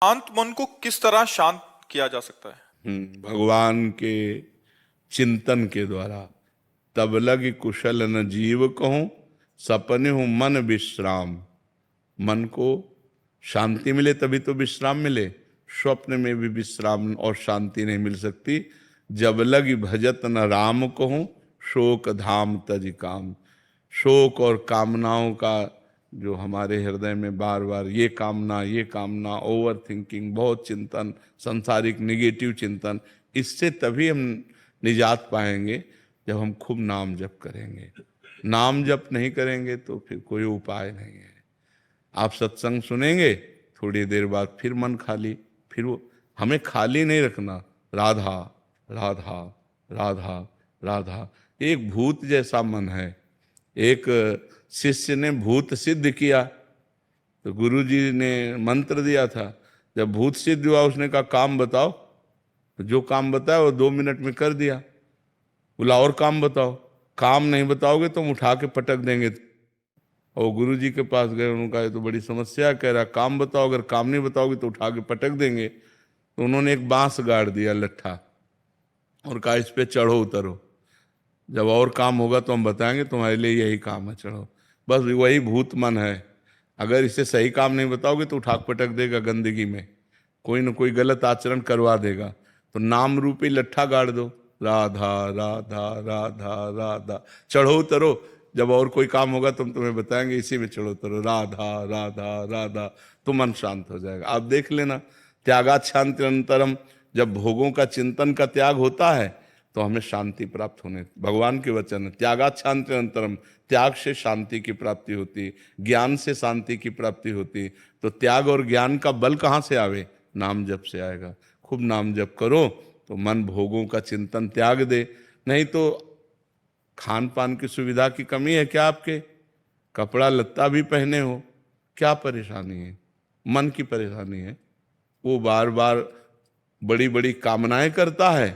शांत मन को किस तरह शांत किया जा सकता है? भगवान के चिंतन के द्वारा। तब लगी कुशल न जीव कहूं, सपने हूं मन विश्राम। मन को शांति मिले तभी तो विश्राम मिले। स्वप्न में भी विश्राम और शांति नहीं मिल सकती। जब लगी भजत न राम कहूं, शोक धाम तज काम। शोक और कामनाओं का जो हमारे हृदय में बार बार ये कामना, ओवर थिंकिंग, बहुत चिंतन, संसारिक निगेटिव चिंतन, इससे तभी हम निजात पाएंगे जब हम खूब नाम जप करेंगे। नाम जप नहीं करेंगे तो फिर कोई उपाय नहीं है। आप सत्संग सुनेंगे, थोड़ी देर बाद फिर मन खाली, फिर वो हमें खाली नहीं रखना। राधा राधा राधा राधा। एक भूत जैसा मन है। एक शिष्य ने भूत सिद्ध किया तो गुरु जी ने मंत्र दिया था। जब भूत सिद्ध हुआ उसने कहा काम बताओ, तो जो काम बताया वो 2 मिनट में कर दिया। बोला और काम बताओ। काम नहीं बताओगे तो हम उठा के पटक देंगे। और गुरु जी के पास गए, उन्होंने कहा ये तो बड़ी समस्या, कह रहा काम बताओ, अगर काम नहीं बताओगे तो उठा के पटक देंगे। तो उन्होंने एक बांस गाड़ दिया लट्ठा और कहा इस पे चढ़ो उतरो, जब और काम होगा तो हम बताएंगे, तुम्हारे लिए यही काम है, चढ़ो। बस वही भूत मन है। अगर इसे सही काम नहीं बताओगे तो उठा के पटक देगा गंदगी में, कोई ना कोई गलत आचरण करवा देगा। तो नाम रूपी लट्ठा गाड़ दो, राधा राधा राधा राधा, चढ़ो उतरो, जब और कोई काम होगा तो हम तुम्हें बताएंगे, इसी में चढ़ो उतरो, राधा राधा राधा, तो मन शांत हो जाएगा। आप देख लेना, त्यागात शांति अनंतरम। जब भोगों का चिंतन का त्याग होता है तो हमें शांति प्राप्त होने, भगवान के वचन है, त्यागात शांति अनंतरम। त्याग से शांति की प्राप्ति होती, ज्ञान से शांति की प्राप्ति होती। तो त्याग और ज्ञान का बल कहाँ से आवे? नाम जप से आएगा। खूब नाम जप करो तो मन भोगों का चिंतन त्याग दे। नहीं तो खान पान की सुविधा की कमी है क्या आपके? कपड़ा लत्ता भी पहने हो, क्या परेशानी है? मन की परेशानी है। वो बार बार बड़ी बड़ी कामनाएं करता है,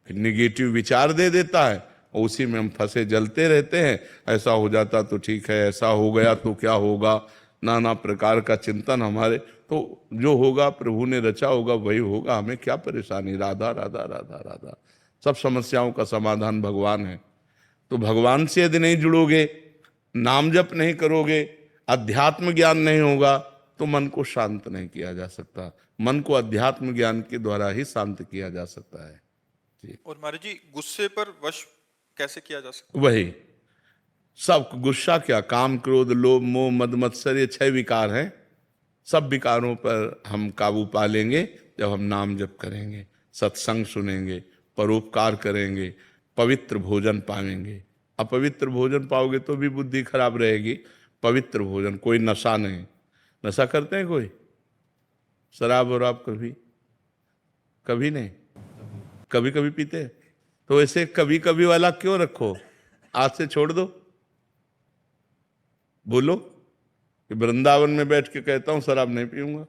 फिर निगेटिव विचार दे देता है, और उसी में हम फंसे जलते रहते हैं। ऐसा हो जाता तो ठीक है, ऐसा हो गया तो क्या होगा, नाना प्रकार का चिंतन हमारे। तो जो होगा प्रभु ने रचा होगा वही होगा, हमें क्या परेशानी? राधा राधा राधा राधा। सब समस्याओं का समाधान भगवान है। तो भगवान से यदि नहीं जुड़ोगे, नाम जप नहीं करोगे, अध्यात्म ज्ञान नहीं होगा, तो मन को शांत नहीं किया जा सकता। मन को अध्यात्म ज्ञान के द्वारा ही शांत किया जा सकता है। जी। और महाराज जी, गुस्से पर वश कैसे किया जा सकता वही सब गुस्सा क्या, काम क्रोध लोभ मोह मद मत्सर, ये 6 विकार हैं। सब विकारों पर हम काबू पा लेंगे जब हम नाम जप करेंगे, सत्संग सुनेंगे, परोपकार करेंगे, पवित्र भोजन पाएंगे। अपवित्र भोजन पाओगे तो भी बुद्धि खराब रहेगी। पवित्र भोजन, कोई नशा नहीं। नशा करते हैं कोई? शराब और आप कभी कभी नहीं, कभी कभी पीते हैं। तो ऐसे कभी कभी वाला क्यों रखो? आज से छोड़ दो। बोलो कि वृंदावन में बैठ के कहता हूं शराब नहीं पीऊंगा।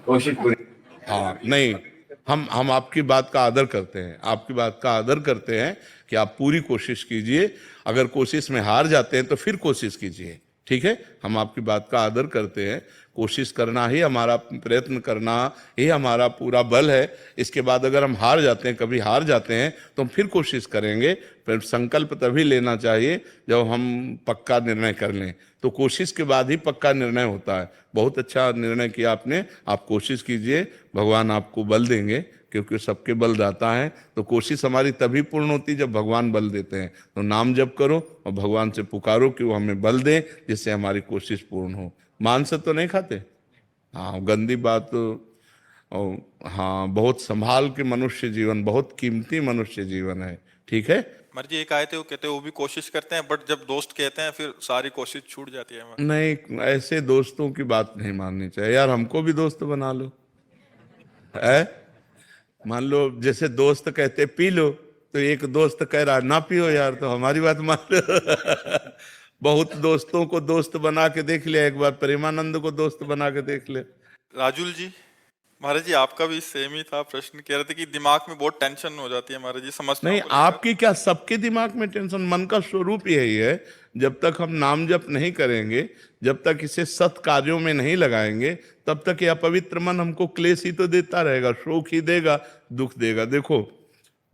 कोशिश हाँ नहीं, हम आपकी बात का आदर करते हैं, आपकी बात का आदर करते हैं कि आप पूरी कोशिश कीजिए। अगर कोशिश में हार जाते हैं तो फिर कोशिश कीजिए, ठीक है? हम आपकी बात का आदर करते हैं। कोशिश करना ही हमारा, प्रयत्न करना ही हमारा पूरा बल है। इसके बाद अगर हम हार जाते हैं, कभी हार जाते हैं, तो हम फिर कोशिश करेंगे। फिर संकल्प तभी लेना चाहिए जब हम पक्का निर्णय कर लें। तो कोशिश के बाद ही पक्का निर्णय होता है। बहुत अच्छा निर्णय किया आपने। आप कोशिश कीजिए, भगवान आपको बल देंगे, क्योंकि सबके बल दाता है। तो कोशिश हमारी तभी पूर्ण होती जब भगवान बल देते हैं। तो नाम जप करो और भगवान से पुकारो कि वो हमें बल दे, जिससे हमारी कोशिश पूर्ण हो। मांस तो नहीं खाते? हाँ, गंदी बात। और हाँ, बहुत संभाल के मनुष्य जीवन, बहुत कीमती मनुष्य जीवन है, ठीक है? महाराज जी? एक आए थे, वो कहते हैं वो भी कोशिश करते हैं, बट जब दोस्त कहते हैं फिर सारी कोशिश छूट जाती है। नहीं, ऐसे दोस्तों की बात नहीं माननी चाहिए यार। हमको भी दोस्त बना लो, है? मान लो जैसे दोस्त कहते पी लो, तो एक दोस्त कह रहा ना पियो यार, तो हमारी बात मान लो। बहुत दोस्तों को दोस्त बना के देख लिया, एक बार प्रेमानंद को दोस्त बना के देख ले। राजुल जी, महाराज जी आपका भी सेम ही था प्रश्न, कह रहे थे कि दिमाग में बहुत टेंशन हो जाती है महाराज जी, समझना नहीं, पड़ेगा। आपकी क्या, सबके दिमाग में टेंशन, मन का स्वरूप यही है। जब तक हम नाम जप नहीं करेंगे, जब तक इसे सत् कार्यों में नहीं लगाएंगे, तब तक ये अपवित्र मन हमको क्लेश ही तो देता रहेगा, शोक ही देगा, दुख देगा। देखो,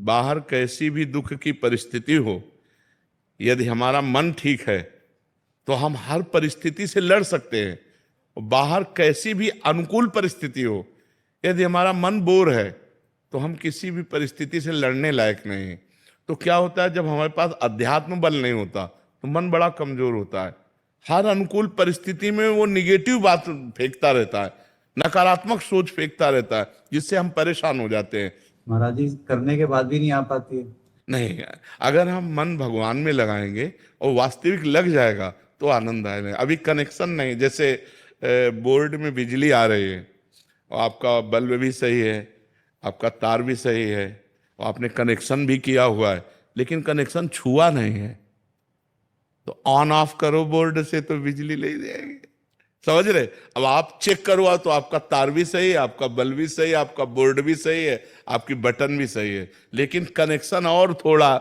बाहर कैसी भी दुख की परिस्थिति हो, यदि हमारा मन ठीक है तो हम हर परिस्थिति से लड़ सकते हैं। बाहर कैसी भी अनुकूल परिस्थिति हो, यदि हमारा मन बोर है तो हम किसी भी परिस्थिति से लड़ने लायक नहीं हैं। तो क्या होता है, जब हमारे पास अध्यात्म बल नहीं होता तो मन बड़ा कमजोर होता है। हर अनुकूल परिस्थिति में वो निगेटिव बात फेंकता रहता है, नकारात्मक सोच फेंकता रहता है, जिससे हम परेशान हो जाते हैं। महाराज जी करने के बाद भी नहीं आ पाती है। नहीं, अगर हम मन भगवान में लगाएंगे और वास्तविक लग जाएगा तो आनंद आएगा। अभी कनेक्शन नहीं, जैसे बोर्ड में बिजली आ रही है और आपका बल्ब भी सही है, आपका तार भी सही है और आपने कनेक्शन भी किया हुआ है, लेकिन कनेक्शन छुआ नहीं है, तो ऑन ऑफ करो बोर्ड से तो बिजली ले जाएगी। समझ रहे? अब आप चेक करवा तो आपका तार भी सही है, आपका बल्ब भी सही है, आपका बोर्ड भी सही है, आपकी बटन भी सही है, लेकिन कनेक्शन और थोड़ा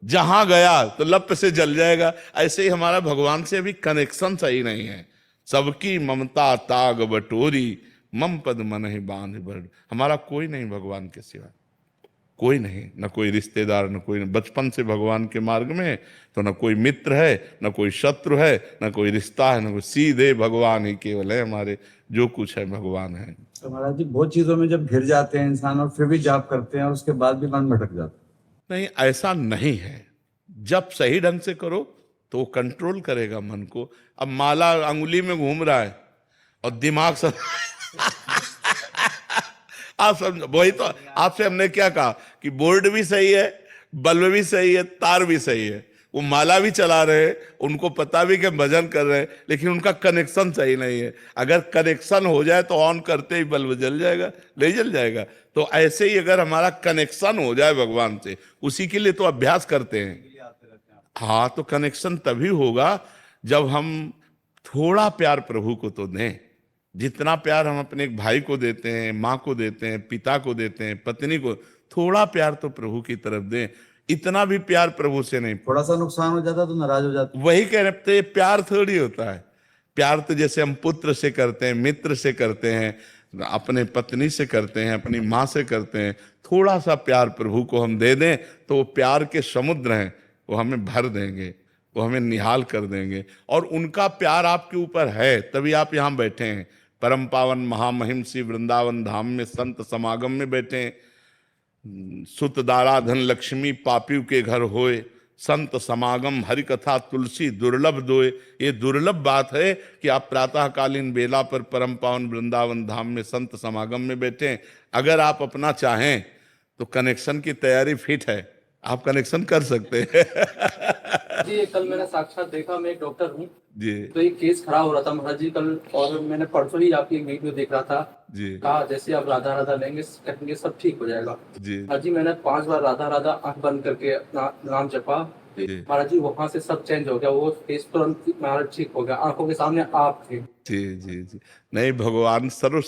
जहां गया तो लप से जल जाएगा। ऐसे ही हमारा भगवान से अभी कनेक्शन सही नहीं है। सबकी ममता ताग बटोरी, मम पद मन ही बांध बड़। हमारा कोई नहीं भगवान के सिवा, कोई नहीं, न कोई रिश्तेदार, न कोई, बचपन से भगवान के मार्ग में, तो न कोई मित्र है, न कोई शत्रु है, न कोई रिश्ता है, न कोई, सीधे भगवान ही केवल है हमारे। जो कुछ है भगवान है। तो महाराज जी बहुत चीजों में जब घिर जाते हैं इंसान और फिर भी जाप करते हैं और उसके बाद भी मन भटक जाता है। नहीं, ऐसा नहीं है। जब सही ढंग से करो तो वो कंट्रोल करेगा मन को। अब माला अंगुली में घूम रहा है और दिमाग सब आप समझ, वही तो आपसे हमने क्या कहा कि बोर्ड भी सही है, बल्ब भी सही है, तार भी सही है, वो माला भी चला रहे हैं, उनको पता भी कि भजन कर रहे हैं, लेकिन उनका कनेक्शन सही नहीं है। अगर कनेक्शन हो जाए तो ऑन करते ही बल्ब जल जाएगा, नहीं जल जाएगा। तो ऐसे ही अगर हमारा कनेक्शन हो जाए भगवान से, उसी के लिए तो अभ्यास करते हैं। हाँ, तो कनेक्शन तभी होगा जब हम थोड़ा प्यार प्रभु को तो दें। जितना प्यार हम अपने एक भाई को देते हैं, माँ को देते हैं, पिता को देते हैं, पत्नी को, थोड़ा प्यार तो प्रभु की तरफ दें। इतना भी प्यार प्रभु से नहीं। थोड़ा सा नुकसान हो जाता तो नाराज हो जाते। वही कह रहे थे, प्यार थोड़ी होता है। प्यार तो जैसे हम पुत्र से करते हैं, मित्र से करते हैं, अपने पत्नी से करते हैं, अपनी माँ से करते हैं। थोड़ा सा प्यार प्रभु को हम दे दें तो वो प्यार के समुद्र हैं, वो हमें भर देंगे, वो हमें निहाल कर देंगे। और उनका प्यार आपके ऊपर है, तभी आप यहाँ बैठे हैं, परम पावन महामहिम श्री वृंदावन धाम में संत समागम में बैठे हैं। सुत दारा धन लक्ष्मी पापियों के घर होए, संत समागम हरि कथा तुलसी दुर्लभ दोए। ये दुर्लभ बात है कि आप प्रातःकालीन बेला पर परम पावन वृंदावन धाम में संत समागम में बैठे हैं। अगर आप अपना चाहें तो कनेक्शन की तैयारी फिट है, आप कनेक्शन कर सकते हैं। जी कल मैंने साक्षात देखा, मैं एक डॉक्टर हूँ जी तो एक केस खड़ा हो रहा था महाराज जी कल, और मैंने परसों ही आपकी एक वीडियो देख रहा था। जी कहा जैसे आप राधा राधा लेंगे कहेंगे सब ठीक हो जाएगा। जी महाराज जी मैंने 5 बार राधा राधा आंख बंद करके अपना नाम जपा, जी महाराज जी वहां से सब चेंज हो गया, वो केस तुरंत महाराज ठीक हो गया, आंखों के सामने आप थे। जी जी जी। नहीं, भगवान सर्व